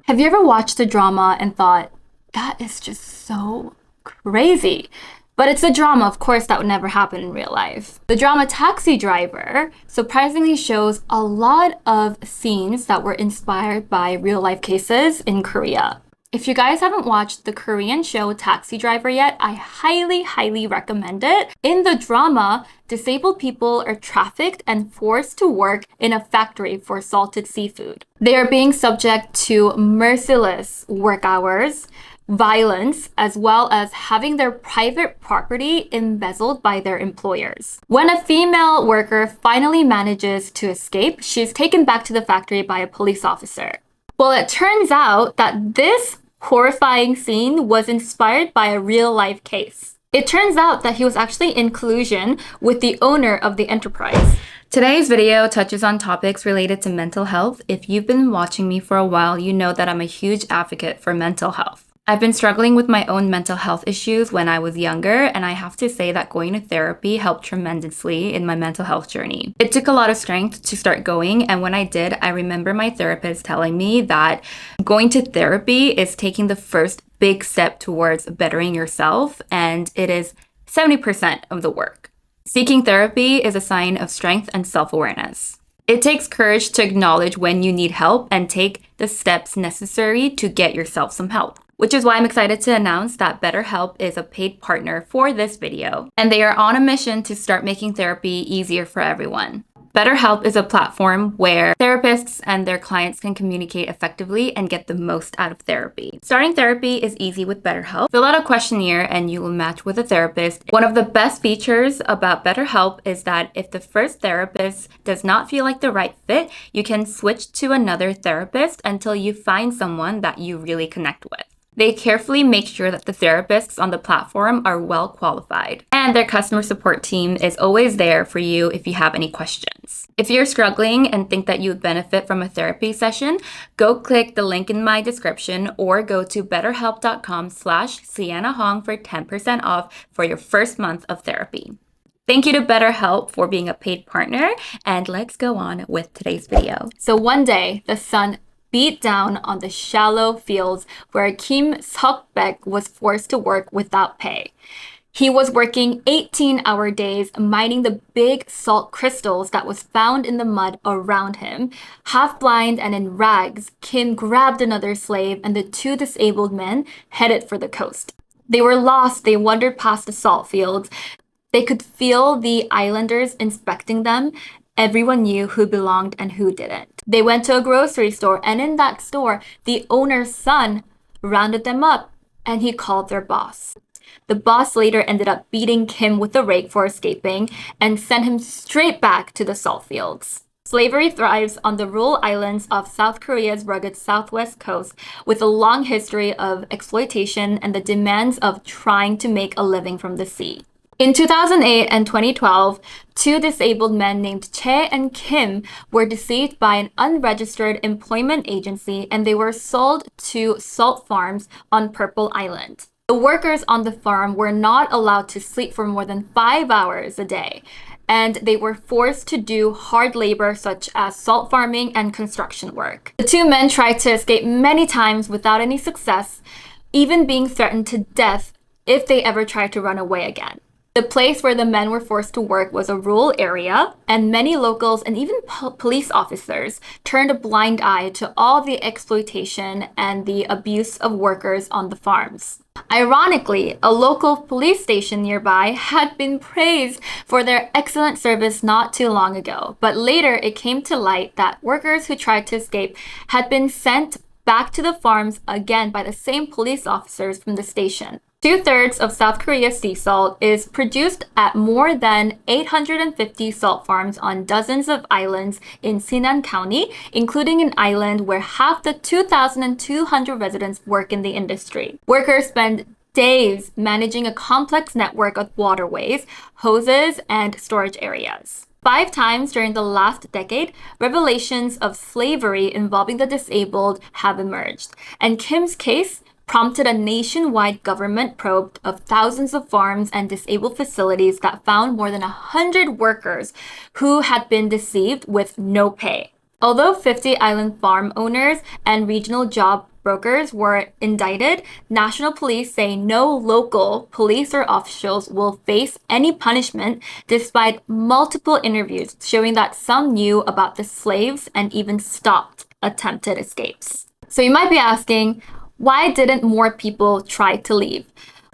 Have you ever watched a drama and thought, that is just so crazy? But it's a drama, of course, that would never happen in real life. The drama Taxi Driver surprisingly shows a lot of scenes that were inspired by real life cases in Korea. If you guys haven't watched the Korean show Taxi Driver yet, I highly recommend it. In the drama, disabled people are trafficked and forced to work in a factory for salted seafood. They are being subject to merciless work hours, violence, as well as having their private property embezzled by their employers. When a female worker finally manages to escape, she is taken back to the factory by a police officer. Well, it turns out that this horrifying scene was inspired by a real-life case. It turns out that he was actually in collusion with the owner of the enterprise. Today's video touches on topics related to mental health. If you've been watching me for a while, you know that I'm a huge advocate for mental health. I've been struggling with my own mental health issues when I was younger, and I have to say that going to therapy helped tremendously in my mental health journey. It took a lot of strength to start going, and when I did, I remember my therapist telling me that going to therapy is taking the first big step towards bettering yourself, and it is 70% of the work. Seeking therapy is a sign of strength and self-awareness. It takes courage to acknowledge when you need help and take the steps necessary to get yourself some help. Which is why I'm excited to announce that BetterHelp is a paid partner for this video, and they are on a mission to start making therapy easier for everyone. BetterHelp is a platform where therapists and their clients can communicate effectively and get the most out of therapy. Starting therapy is easy with BetterHelp. Fill out a questionnaire and you will match with a therapist. One of the best features about BetterHelp is that if the first therapist does not feel like the right fit, you can switch to another therapist until you find someone that you really connect with. They carefully make sure that the therapists on the platform are well qualified, and their customer support team is always there for you if you have any questions. If you're struggling and think that you would benefit from a therapy session, go click the link in my description or go to betterhelp.com/siennahong for 10% off for your first month of therapy. Thank you to BetterHelp for being a paid partner, and let's go on with today's video. So one day, the sun beat down on the shallow fields where Kim Seok-baek was forced to work without pay. He was working 18-hour days mining the big salt crystals that was found in the mud around him. Half blind and in rags, Kim grabbed another slave and the two disabled men headed for the coast. They were lost. They wandered past the salt fields. They could feel the islanders inspecting them. Everyone knew who belonged and who didn't. They went to a grocery store, and in that store, the owner's son rounded them up, and he called their boss. The boss later ended up beating Kim with a rake for escaping and sent him straight back to the salt fields. Slavery thrives on the rural islands of South Korea's rugged southwest coast, with a long history of exploitation and the demands of trying to make a living from the sea. In 2008 and 2012, two disabled men named Che and Kim were deceived by an unregistered employment agency, and they were sold to salt farms on Purple Island. The workers on the farm were not allowed to sleep for more than 5 hours a day, and they were forced to do hard labor such as salt farming and construction work. The two men tried to escape many times without any success, even being threatened to death if they ever tried to run away again. The place where the men were forced to work was a rural area, and many locals and even police officers turned a blind eye to all the exploitation and the abuse of workers on the farms. Ironically, a local police station nearby had been praised for their excellent service not too long ago, but later it came to light that workers who tried to escape had been sent back to the farms again by the same police officers from the station. 2/3 of South Korea's sea salt is produced at more than 850 salt farms on dozens of islands in Sinan County, including an island where half the 2,200 residents work in the industry. Workers spend days managing a complex network of waterways, hoses, and storage areas. 5 times during the last decade, revelations of slavery involving the disabled have emerged, and Kim's case prompted a nationwide government probe of thousands of farms and disabled facilities that found more than 100 workers who had been deceived with no pay. Although 50 island farm owners and regional job brokers were indicted, national police say no local police or officials will face any punishment despite multiple interviews showing that some knew about the slaves and even stopped attempted escapes. So you might be asking, why didn't more people try to leave?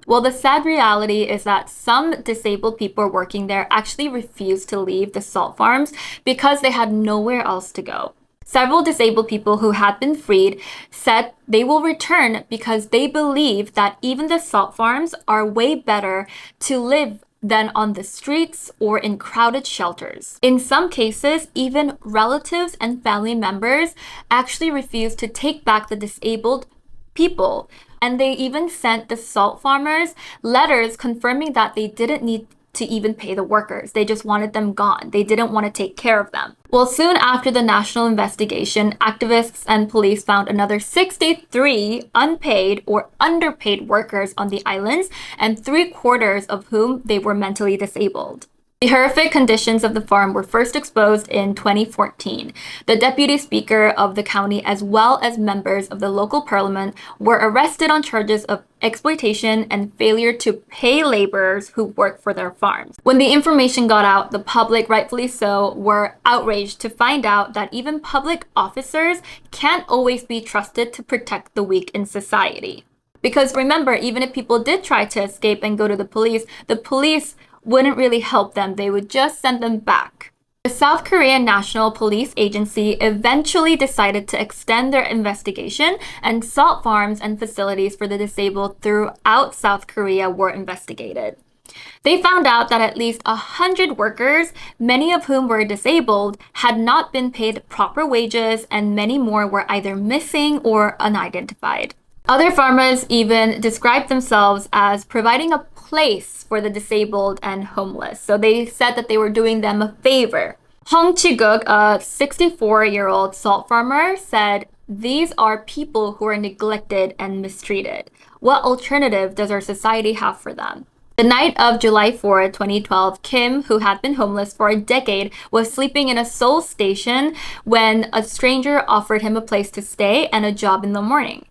Well, the sad reality is that some disabled people working there actually refused to leave the salt farms because they had nowhere else to go. Several disabled people who had been freed said they will return because they believe that even the salt farms are way better to live than on the streets or in crowded shelters. In some cases, even relatives and family members actually refused to take back the disabled people. And they even sent the salt farmers letters confirming that they didn't need to even pay the workers. They just wanted them gone. They didn't want to take care of them. Well, soon after the national investigation, activists and police found another 63 unpaid or underpaid workers on the islands, and 3/4 of whom they were mentally disabled. The horrific conditions of the farm were first exposed in 2014. The deputy speaker of the county, as well as members of the local parliament, were arrested on charges of exploitation and failure to pay laborers who work for their farms. When the information got out, the public, rightfully so, were outraged to find out that even public officers can't always be trusted to protect the weak in society. Because remember, even if people did try to escape and go to the police wouldn't really help them. They would just send them back. The South Korean National Police Agency eventually decided to extend their investigation, and salt farms and facilities for the disabled throughout South Korea were investigated. They found out that at least 100 workers, many of whom were disabled, had not been paid proper wages, and many more were either missing or unidentified. Other farmers even described themselves as providing a place for the disabled and homeless. So they said that they were doing them a favor. Hong Chi-guk, a 64-year-old salt farmer, said, "These are people who are neglected and mistreated. What alternative does our society have for them?" The night of July 4, 2012, Kim, who had been homeless for a decade, was sleeping in a Seoul station when a stranger offered him a place to stay and a job in the morning.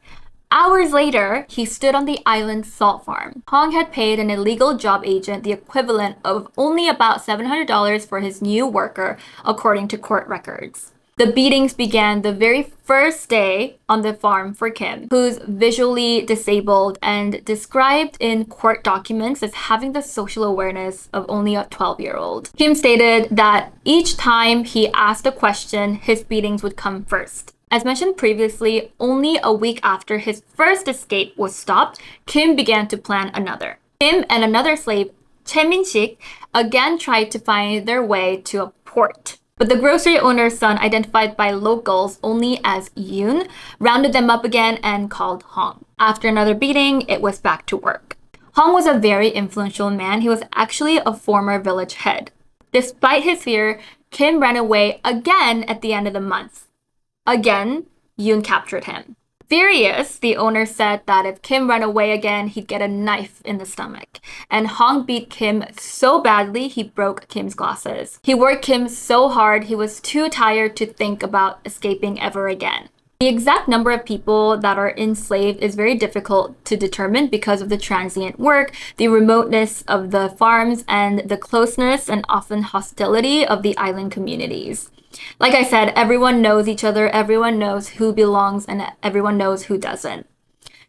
Hours later, he stood on the island salt farm. Hong had paid an illegal job agent the equivalent of only about $700 for his new worker, according to court records. The beatings began the very first day on the farm for Kim, who's visually disabled and described in court documents as having the social awareness of only a 12-year-old. Kim stated that each time he asked a question, his beatings would come first. As mentioned previously, only a week after his first escape was stopped, Kim began to plan another. Kim and another slave, Chae Min-sik, again tried to find their way to a port. But the grocery owner's son, identified by locals only as Yoon, rounded them up again and called Hong. After another beating, it was back to work. Hong was a very influential man. He was actually a former village head. Despite his fear, Kim ran away again at the end of the month. Again, Yoon captured him. Furious, the owner said that if Kim ran away again, he'd get a knife in the stomach. And Hong beat Kim so badly, he broke Kim's glasses. He worked Kim so hard, he was too tired to think about escaping ever again. The exact number of people that are enslaved is very difficult to determine because of the transient work, the remoteness of the farms, and the closeness and often hostility of the island communities. Like I said, everyone knows each other, everyone knows who belongs, and everyone knows who doesn't.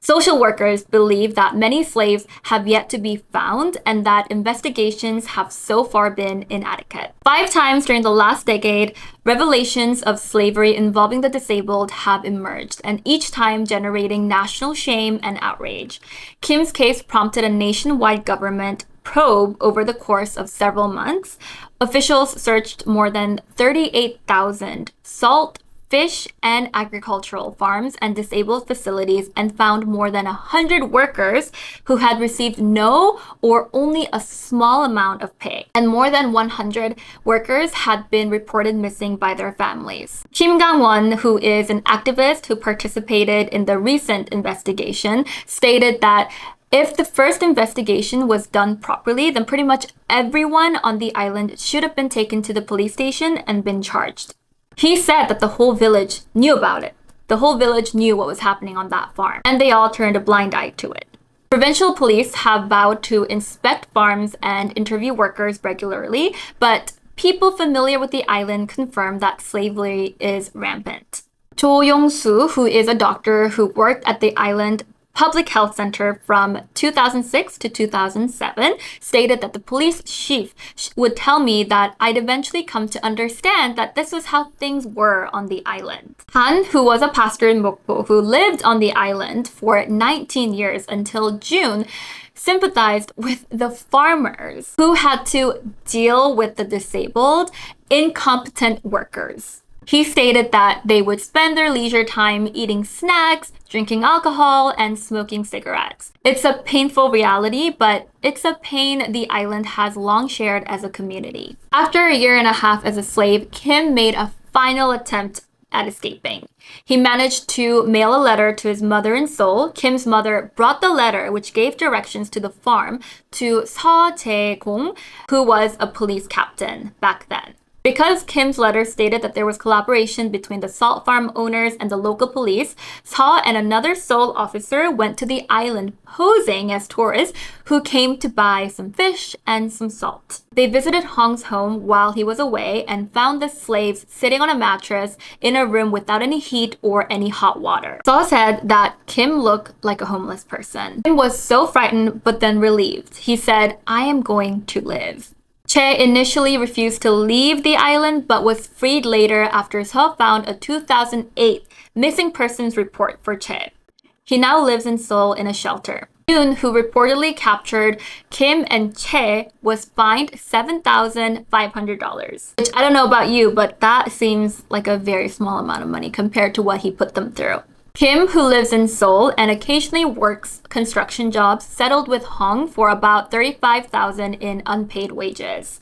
Social workers believe that many slaves have yet to be found and that investigations have so far been inadequate. 5 times during the last decade, revelations of slavery involving the disabled have emerged, and each time generating national shame and outrage. Kim's case prompted a nationwide government probe over the course of several months. Officials searched more than 38,000 salt, fish, and agricultural farms and disabled facilities and found more than 100 workers who had received no or only a small amount of pay. And more than 100 workers had been reported missing by their families. Kim Gang-won, who is an activist who participated in the recent investigation, stated that if the first investigation was done properly, then pretty much everyone on the island should have been taken to the police station and been charged. He said that the whole village knew about it. The whole village knew what was happening on that farm, and they all turned a blind eye to it. Provincial police have vowed to inspect farms and interview workers regularly, but people familiar with the island confirm that slavery is rampant. Cho Yong-soo, who is a doctor who worked at the island Public Health Center from 2006 to 2007, stated that the police chief would tell me that I'd eventually come to understand that this was how things were on the island. Han, who was a pastor in Mokpo, who lived on the island for 19 years until June, sympathized with the farmers who had to deal with the disabled, incompetent workers. He stated that they would spend their leisure time eating snacks, drinking alcohol, and smoking cigarettes. It's a painful reality, but it's a pain the island has long shared as a community. After a year and a half as a slave, Kim made a final attempt at escaping. He managed to mail a letter to his mother in Seoul. Kim's mother brought the letter, which gave directions to the farm, to Seo Jae-gong, who was a police captain back then. Because Kim's letter stated that there was collaboration between the salt farm owners and the local police, Seo and another Seoul officer went to the island posing as tourists who came to buy some fish and some salt. They visited Hong's home while he was away and found the slaves sitting on a mattress in a room without any heat or any hot water. Seo said that Kim looked like a homeless person. Kim was so frightened but then relieved. He said, "I am going to live." Che initially refused to leave the island but was freed later after Seo found a 2008 missing persons report for Che. He now lives in Seoul in a shelter. Yoon, who reportedly captured Kim and Che, was fined $7,500. Which I don't know about you, but that seems like a very small amount of money compared to what he put them through. Kim, who lives in Seoul and occasionally works construction jobs, settled with Hong for about $35,000 in unpaid wages.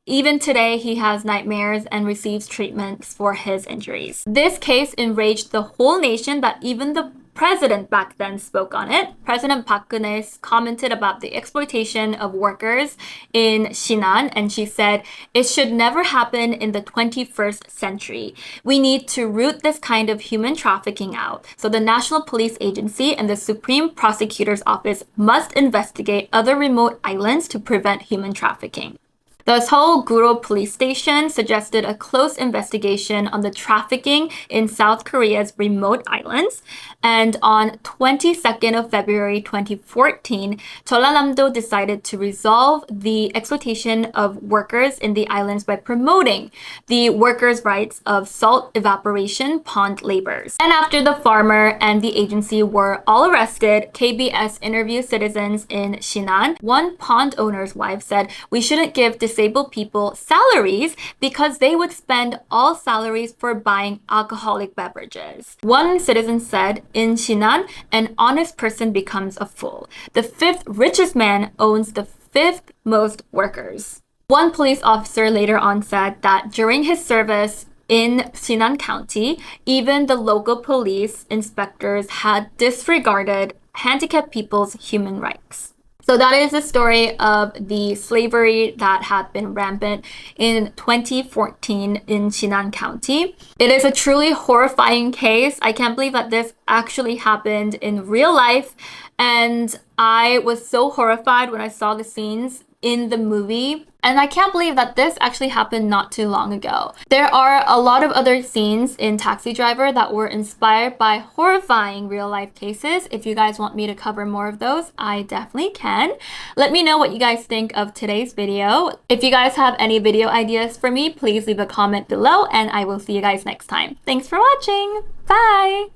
Even today, he has nightmares and receives treatments for his injuries. This case enraged the whole nation that even the president back then spoke on it. President Park Geun-hye commented about the exploitation of workers in Sinan, and she said, "It should never happen in the 21st century. We need to root this kind of human trafficking out. So the National Police Agency and the Supreme Prosecutor's Office must investigate other remote islands to prevent human trafficking." The Seoul Guro police station suggested a close investigation on the trafficking in South Korea's remote islands. And on 22nd of February 2014, Jeollanam-do decided to resolve the exploitation of workers in the islands by promoting the workers' rights of salt evaporation pond laborers. And after the farmer and the agency were all arrested, KBS interviewed citizens in Sinan. One pond owner's wife said, "We shouldn't give disabled people salaries because they would spend all salaries for buying alcoholic beverages." One citizen said, "In Sinan, an honest person becomes a fool. The fifth richest man owns the fifth most workers." One police officer later on said that during his service in Sinan County, even the local police inspectors had disregarded handicapped people's human rights. So that is the story of the slavery that had been rampant in 2014 in Sinan County. It is a truly horrifying case. I can't believe that this actually happened in real life. And I was so horrified when I saw the scenes in the movie. And I can't believe that this actually happened not too long ago. There are a lot of other scenes in Taxi Driver that were inspired by horrifying real life cases. If you guys want me to cover more of those, I definitely can. Let me know what you guys think of today's video. If you guys have any video ideas for me, please leave a comment below and I will see you guys next time. Thanks for watching. Bye!